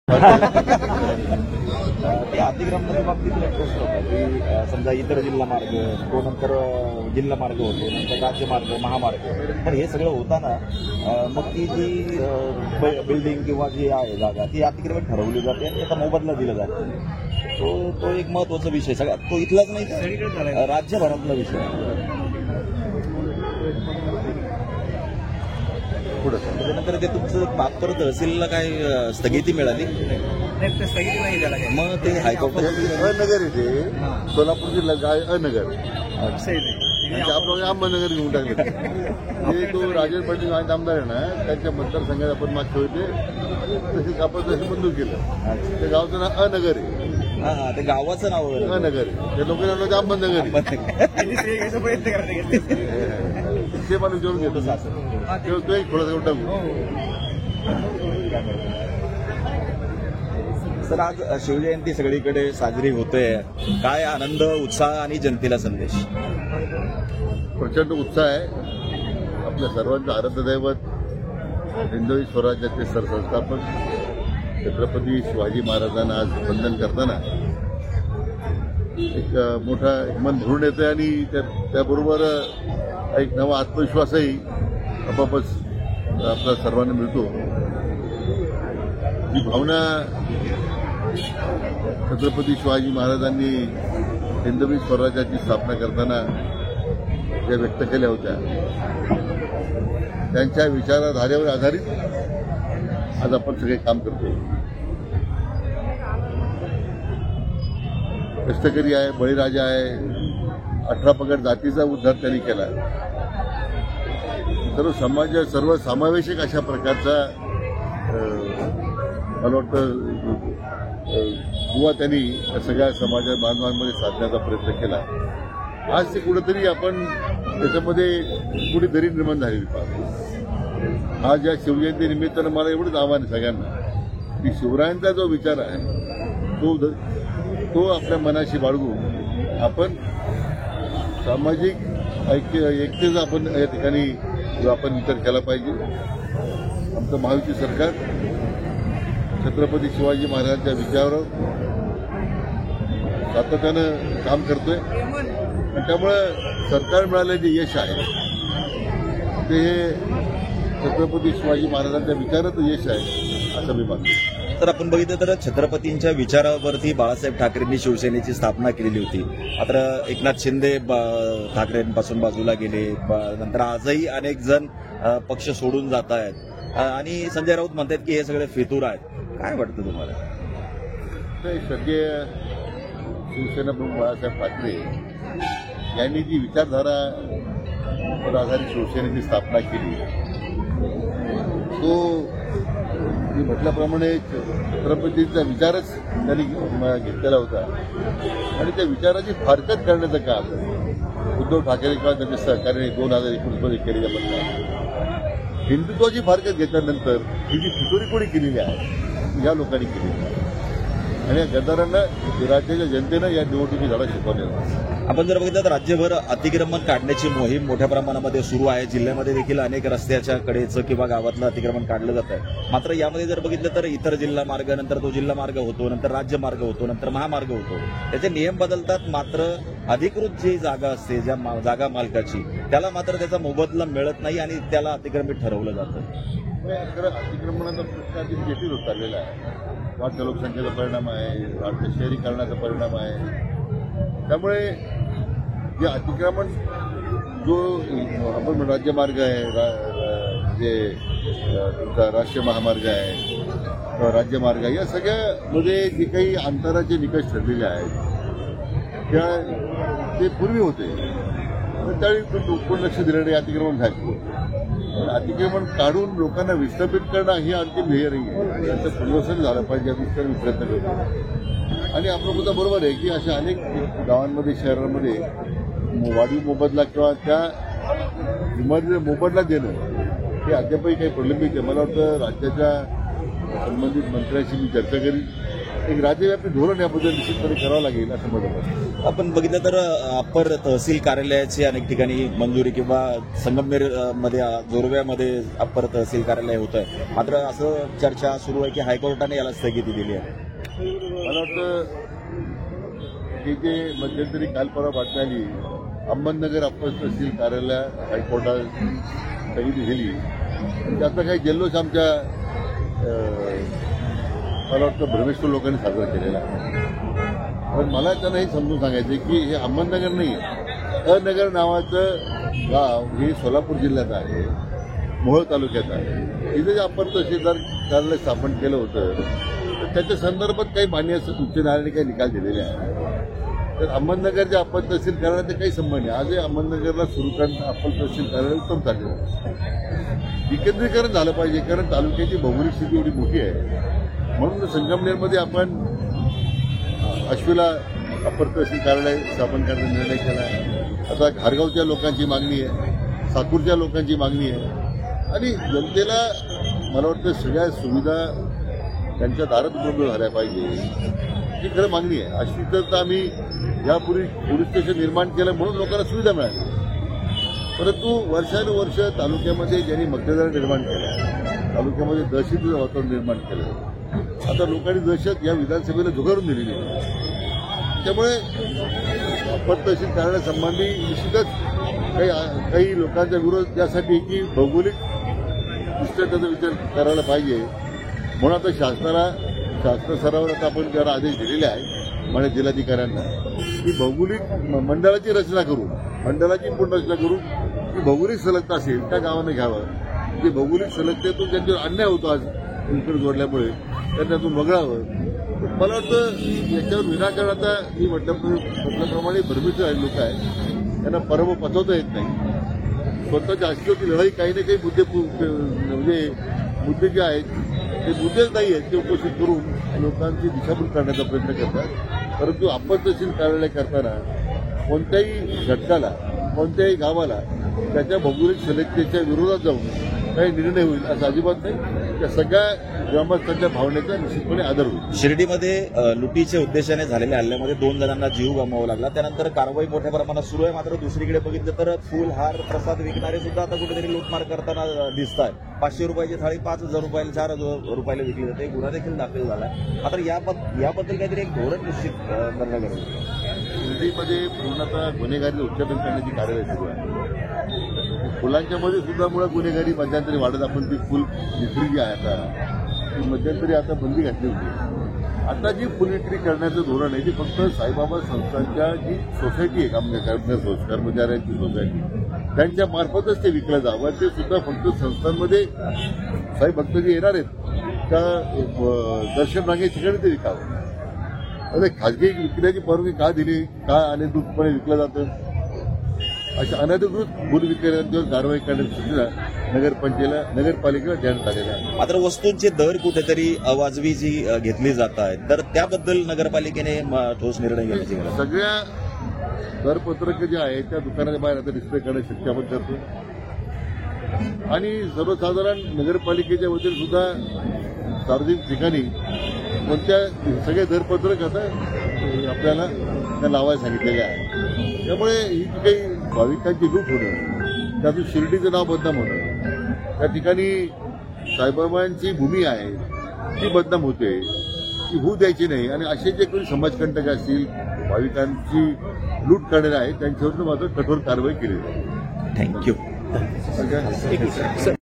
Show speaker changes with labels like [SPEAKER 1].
[SPEAKER 1] ते अतिक्रमणाच्या बाबतीत एक प्रश्न होता की समजा इतर जिल्हा मार्ग तो नंतर जिल्हा मार्ग होतो, नंतर राज्यमार्ग, महामार्ग. तर हे सगळं होताना मग ती जी बिल्डिंग किंवा जी आहे जागा ती अतिक्रमित ठरवली जाते आणि त्याचा मोबदला दिला जातो. तो एक महत्वाचा विषय सगळ्यात, तो इथलाच नाही राज्यभरातला विषय. पुढं त्यानंतर ते तुमचं पातळ तहसीलला काय स्थगिती मिळाली?
[SPEAKER 2] स्थगिती नाही त्याला काय.
[SPEAKER 1] मग ते हायकोर्टात
[SPEAKER 3] अनगर आहे ते, सोलापूर जिल्हा काय अनगर आपण अहमदनगर घेऊन टाकले. ते तो राजेश पाटील आमदार आहे ना, त्यांच्या मतदारसंघात आपण मागचे होते तसे आपण तसं मंजूर केलं. त्या गावचं नाव अनगर आहे.
[SPEAKER 1] हा, ते गावाचं नाव
[SPEAKER 3] अनगर आहे. त्या लोकांना अहमदनगर
[SPEAKER 2] प्रयत्न करते
[SPEAKER 3] ते मला विचारून घेतो तो एक थोडासा करून टाकू.
[SPEAKER 1] सर, आज शिवजयंती सगळीकडे साजरी होते. काय आनंद, उत्साह आणि जनतेला संदेश?
[SPEAKER 3] प्रचंड उत्साह आहे. आपल्या सर्वांचं आराध्यदैवत हिंदवी स्वराज्याचे सरसंस्थापक छत्रपती शिवाजी महाराजांना आज वंदन करताना एक मोठा मन भरून येतं आणि त्याबरोबर एक नवा आत्मविश्वासही आपोआपच आपल्या सर्वांना मिळतो. ही भावना छत्रपती शिवाजी महाराजांनी हिंदवी स्वराज्याची स्थापना करताना ज्या व्यक्त केल्या होत्या त्यांच्या विचारधारेवर आधारित आज आपण सगळे काम करतो. कष्टकरी आहे, बळीराजा आहे, 18 पगड जातीचा उद्धार त्यांनी केला. सर्व समावेशक अशा प्रकारचा मला वाटतं दुवा त्यांनी सगळ्या समाज बांधवांमध्ये साधण्याचा प्रयत्न केला. आज ते कुठेतरी आपण त्याच्यामध्ये कुठे दरी निर्माण झालेली पाहतो. आज या शिवजयंती निमित्तानं मला एवढंच आव्हान आहे सगळ्यांना की शिवरायांचा जो विचार आहे तो आपल्या मनाशी बाळगून आपण सामाजिक एकतेचा आपण या ठिकाणी आपण विचार केला पाहिजे. आमचं महायुती सरकार छत्रपती शिवाजी महाराजांच्या विचारावर सातत्यानं काम करतोय आणि त्यामुळे सरकार मिळालेलं जे यश आहे ते छत्रपती शिवाजी महाराजांच्या विचाराचं यश आहे असं मी मानतो.
[SPEAKER 1] तर आपण बघितलं तर छत्रपतींच्या विचारावरती बाळासाहेब ठाकरेंनी शिवसेनेची स्थापना केलेली होती. मात्र एकनाथ शिंदे ठाकरेंपासून बाजूला गेले. नंतर आजही अनेक जण पक्ष सोडून जात आहेत आणि संजय राऊत म्हणतात की हे सगळे फितूर आहेत. काय वाटतं तुम्हाला?
[SPEAKER 3] सध्या शिवसेना प्रमुख बाळासाहेब ठाकरे यांनी जी विचारधारावर आधारित शिवसेनेची स्थापना केली तो मी म्हटल्याप्रमाणे छत्रपतींचा विचारच त्यांनी घेतलेला होता आणि त्या विचाराची फारकत करण्याचं काम उद्धव ठाकरे किंवा त्यांच्या सहकार्याने 2019 मध्ये केलेल्या बदला हिंदुत्वाची फारकत घेतल्यानंतर ही जी फितोरी कोणी केलेली आहे या लोकांनी केलेली आहे आणि या गद्दारांना राज्याच्या जनतेनं या निवडणुकीत धडा शिकवलेला.
[SPEAKER 1] आपण जर बघितलं तर राज्यभर अतिक्रमण काढण्याची मोहीम मोठ्या प्रमाणामध्ये सुरू आहे. जिल्ह्यामध्ये देखील अनेक रस्त्याच्या कडेचं किंवा गावातलं अतिक्रमण काढलं जात आहे. मात्र यामध्ये जर बघितलं तर इतर जिल्हा मार्ग, नंतर तो जिल्हा मार्ग होतो, नंतर राज्यमार्ग होतो, नंतर महामार्ग होतो. त्याचे नियम बदलतात. मात्र अधिकृत जी जागा असते ज्या जागा मालकाची त्याला मात्र त्याचा मोबदला मिळत नाही आणि त्याला अतिक्रमित ठरवलं जातं.
[SPEAKER 3] अतिक्रमणाचा प्रश्न अगदी जटिल होत चाललेला आहे. वाढत्या लोकसंख्येचा परिणाम आहे, वाढत्या शहरीकरणाचा परिणाम आहे. त्यामुळे जे अतिक्रमण जो आपण राज्यमार्ग आहे, जे तुमचा राष्ट्रीय महामार्ग आहे, राज्यमार्ग आहे, या सगळ्यामध्ये जे काही अंतराचे निकष ठरलेले आहेत ते पूर्वी होते. तर त्यावेळी कोण लक्ष दिलं नाही, अतिक्रमण झालं. अतिक्रमण काढून लोकांना विस्थापित करणं ही अंतिम ध्येय नाही आहे. त्यांचं पुनर्वसन झालं पाहिजे याचा मी प्रयत्न करतो. आणि आपला मुद्दा बरोबर आहे की अशा अनेक गावांमध्ये, शहरांमध्ये वाढीव मोबदला किंवा त्या इमारतीला मोबदला देणं हे अद्यापही काही प्रलंबित आहे. मला वाटतं राज्याच्या संबंधित मंत्र्यांशी मी चर्चा करीन एक राज्यव्यापी धोरण याबद्दल निश्चितपणे करावं लागेल असं मला वाटतं.
[SPEAKER 1] आपण बघितलं तर अप्पर तहसील कार्यालयाची अनेक ठिकाणी मंजुरी किंवा संगमनेर मध्ये जोरव्यामध्ये अप्पर तहसील कार्यालय होत आहे, मात्र असं चर्चा सुरू आहे की हायकोर्टाने याला स्थगिती दिली आहे.
[SPEAKER 3] मला वाटतं हे जे मध्यंतरी काल परवा बातमी आली, अहमदनगर अप्पर तहसील कार्यालय हायकोर्टात स्थगिती दिली, त्याचा काही जल्लोष आमच्या मला वाटतं भ्रमेश्वर लोकांनी साजरा केलेला आहे. पण मला त्यांना हे समजून सांगायचं की हे अहमदनगर नाही आहे. अनगर नावाचं गाव हे सोलापूर जिल्ह्यात आहे, मोहोळ तालुक्यात आहे. इथे जे अप्पर तहसीलदार कार्यालय स्थापन केलं होतं तर त्याच्या संदर्भात काही मान्य उच्च न्यायालयाने काही निकाल दिलेले आहे. तर अहमदनगरच्या अप्पर तहसील कार्यालयाचा काही संबंध नाही. आजही अहमदनगरला सुरू करणं अप्पर तहसील कार्यालय उत्तम चाललेलं आहे. विकेंद्रीकरण झालं पाहिजे, कारण तालुक्याची भौगोलिक स्थिती एवढी मोठी आहे. म्हणून संगमनेरमध्ये आपण अश्विला अप्पर तहसील कार्यालय स्थापन करण्याचा निर्णय केला आहे. आता घारगावच्या लोकांची मागणी आहे, साकूरच्या लोकांची मागणी आहे आणि जनतेला मला वाटतं सगळ्या सुविधा त्यांच्या दारात उपलब्ध झाल्या पाहिजे ही खरं मागणी आहे. अशी तर आम्ही यापूर्वी पोलीस स्टेशन निर्माण केलं म्हणून लोकांना सुविधा मिळाली, परंतु वर्षानुवर्ष तालुक्यामध्ये ज्यांनी मतदार निर्माण केल्या, तालुक्यामध्ये दहशतीचं वातावरण निर्माण केलं. आता लोकांनी दहशत या विधानसभेला झुगारून दिलेली आहे. त्यामुळे अप्पर तहसील कार्यालयासंबंधी निश्चितच काही लोकांचा विरोध यासाठी की भौगोलिक दृष्ट्या त्याचा विचार करायला पाहिजे. म्हणून आता शासन स्तरावर आता आपण जरा आदेश दिलेले आहे म्हणजे जिल्हाधिकाऱ्यांना की भौगोलिक मंडळाची रचना करू, मंडळाची पण रचना करू की भौगोलिक सलगता असेल त्या गावानं घ्यावं. जे भौगोलिक सलगतेतून त्यांच्यावर अन्याय होतो आज इकडे जोडल्यामुळे त्यातून वगळावं. मला वाटतं याच्यावर विनाकारण आता मी म्हटल्याप्रमाणे भ्रमित लोक आहेत, त्यांना परवा पचवता येत नाही. स्वतःच्या अस्तित्वाची लढाई काही ना काही मुद्दे जे आहेत ते मुद्देच नाही आहेत ते उपस्थित करून लोकांची दिशाभूल करण्याचा प्रयत्न करतात. परंतु अप्पर तहसील कार्यालय करताना कोणत्याही घटकाला, कोणत्याही गावाला त्याच्या भौगोलिक सलगतेच्या विरोधात जाऊन काही निर्णय होईल असं अजिबात नाही. त्या सगळ्या ग्रामस्थांच्या भावनेचा निश्चितपणे आदर होईल.
[SPEAKER 1] शिर्डीमध्ये लुटीच्या उद्देशाने झालेल्या हल्ल्यामध्ये 2 जणांना जीव गमवावा लागला, त्यानंतर कारवाई मोठ्या प्रमाणात सुरू आहे. मात्र दुसरीकडे बघितलं तर फुल, हार, प्रसाद विकणारे सुद्धा आता कुठेतरी लूटमार करताना दिसत आहेत. 500 रुपयाची थाळी 5,000 रुपयाला, 4,000 रुपयाला विकली जाते. गुन्हा देखील दाखल झाला. मात्र याबद्दल काहीतरी एक धोरण निश्चित करणं गरजेचं आहे.
[SPEAKER 3] शिर्डीमध्ये पूर्णतः गुन्हेगारी उच्चाटन करण्याची कार्यवाही सुरू आहे. फुलांच्या मध्ये सुद्धा मुळे गुन्हेगारी मध्यंतरी वाढत, आपण ती फुल विक्री जी आहे आता ती मध्यंतरी आता बंदी घातली होती. आता जी फुल विक्री करण्याचं धोरण आहे ती फक्त साईबाबा संस्थांच्या जी सोसायटी आहे, कर्मचाऱ्यांची सोसायटी, त्यांच्या मार्फतच ते विकलं जावं. ते सुद्धा फक्त संस्थांमध्ये साई भक्त जे येणार आहेत त्या दर्शन रांगेच्या ठिकाणी ते विकावं. आता खाजगी विकण्याची परवानगी का दिली, का अनधिकृतपणे विकलं जातं, अशा अनधिकृत फुल विक्रेत्यांवर कारवाई करण्याची सूचना नगरपालिकेला देण्यात आलेल्या आहे.
[SPEAKER 1] मात्र वस्तूंचे दर कुठेतरी अवाजवी जी घेतली जात आहेत, तर त्याबद्दल नगरपालिकेने ठोस निर्णय घेण्याची गरज.
[SPEAKER 3] सगळ्या दरपत्रक जे आहे त्या दुकानाच्या बाहेर आता डिस्प्ले करणे शक्य आपण करतो आणि सर्वसाधारण नगरपालिकेच्या वतीने सुद्धा सार्वजनिक ठिकाणी कोणत्या सगळे दरपत्रक आता आपल्याला त्या लावायला सांगितलेले आहे. त्यामुळे ही जी काही भाविकांची लूट होणं, त्यातून शिर्डीचं नाव बदनाम होणं, त्या ठिकाणी साईबाबांची भूमी आहे ती बदनाम होते, ती होऊ द्यायची नाही. आणि असे जे कोणी समाजकंटक असतील, भाविकांची लूट करणारे आहेत त्यांच्यावर मात्र कठोर कारवाई केली जाईल.
[SPEAKER 1] थँक्यू.